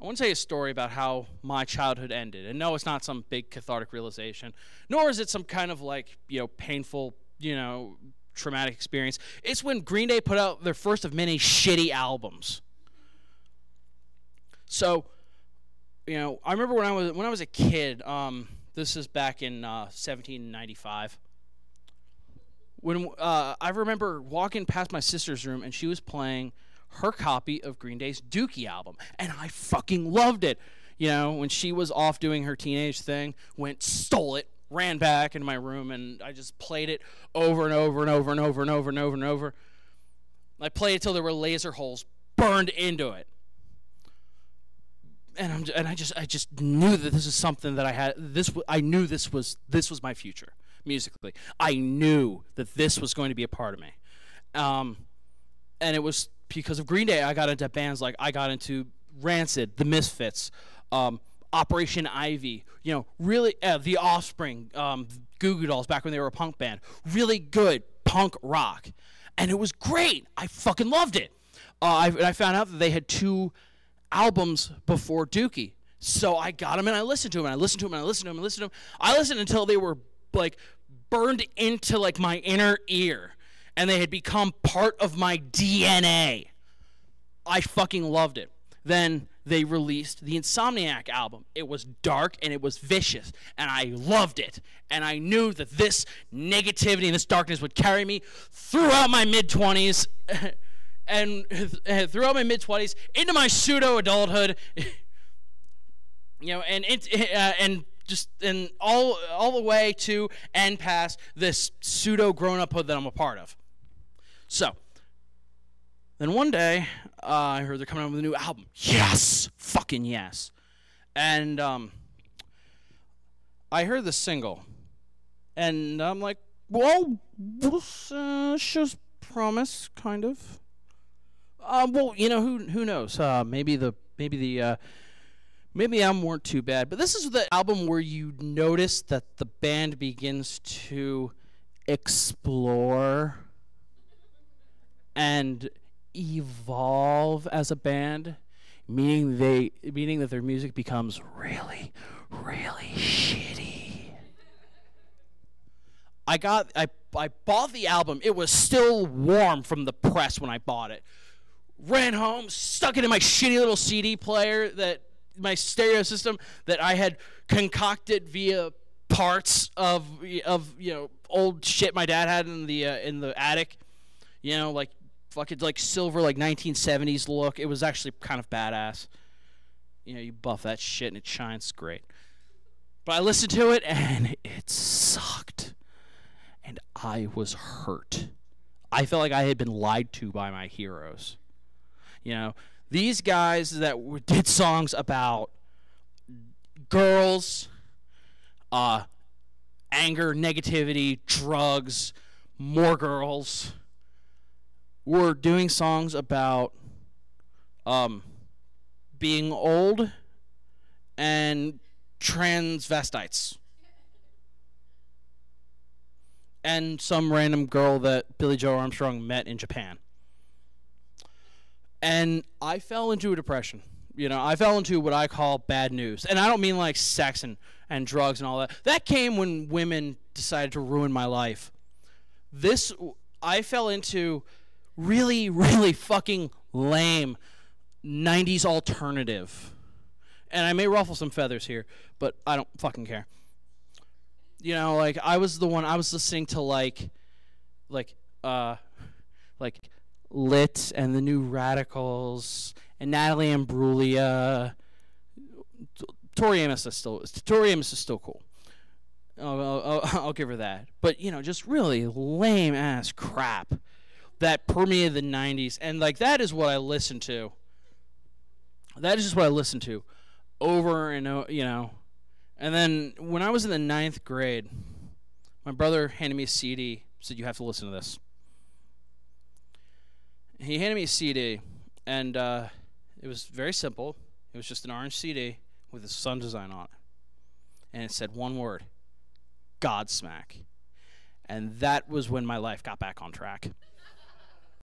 I want to tell you a story about how my childhood ended. And no, it's not some big cathartic realization, nor is it some kind of like, painful, traumatic experience. It's when Green Day put out their first of many shitty albums. So, I remember when I was a kid, this is back in 1795. When I remember walking past my sister's room and she was playing her copy of Green Day's Dookie album, and I fucking loved it. When she was off doing her teenage thing, stole it, ran back into my room, and I just played it over and over and over and over and over and over and over. I played it till there were laser holes burned into it. And I just knew that this is something that I had. I knew this was my future musically. I knew that this was going to be a part of me, and it was because of Green Day. I got into bands like I got into Rancid, The Misfits, Operation Ivy. Really The Offspring, Goo Goo Dolls back when they were a punk band. Really good punk rock, and it was great. I fucking loved it. I found out that they had 2 albums before Dookie. So I got them and I listened to them and I listened to them and I listened to them and listened to them. I listened until they were like burned into like my inner ear and they had become part of my DNA. I fucking loved it. Then they released the Insomniac album. It was dark and it was vicious and I loved it. And I knew that this negativity and this darkness would carry me throughout my mid-20s. And throughout my mid-20s into my pseudo-adulthood, and all the way to and past this pseudo-grown-uphood that I'm a part of. So, then one day, I heard they're coming out with a new album. Yes! Fucking yes! And I heard the single, and I'm like, well, this shows promise, kind of. Well, who knows? Maybe the album weren't too bad, but this is the album where you notice that the band begins to explore and evolve as a band, meaning that their music becomes really, really shitty. I bought the album. It was still warm from the press when I bought it. Ran home, stuck it in my shitty little CD player, my stereo system that I had concocted via parts of old shit my dad had in the attic. Like fucking like silver, like 1970s look. It was actually kind of badass. You buff that shit and it shines great. But I listened to it and it sucked. And I was hurt. I felt like I had been lied to by my heroes. These guys that did songs about girls, anger, negativity, drugs, more girls, were doing songs about being old and transvestites. And some random girl that Billy Joe Armstrong met in Japan. And I fell into a depression. I fell into what I call bad news. And I don't mean like sex and drugs and all that. That came when women decided to ruin my life. I fell into really, really fucking lame 90s alternative. And I may ruffle some feathers here, but I don't fucking care. I was listening to like Lit and the New Radicals and Natalie Imbruglia. Tori Amos is still cool. I'll give her that. But just really lame ass crap that permeated the 90s, and that is what I listened to. That is just what I listened to over and over, And then when I was in the 9th grade, my brother handed me a CD. Said, "You have to listen to this." He handed me a CD, and it was very simple. It was just an orange CD with a sun design on it. And it said one word, Godsmack. And that was when my life got back on track.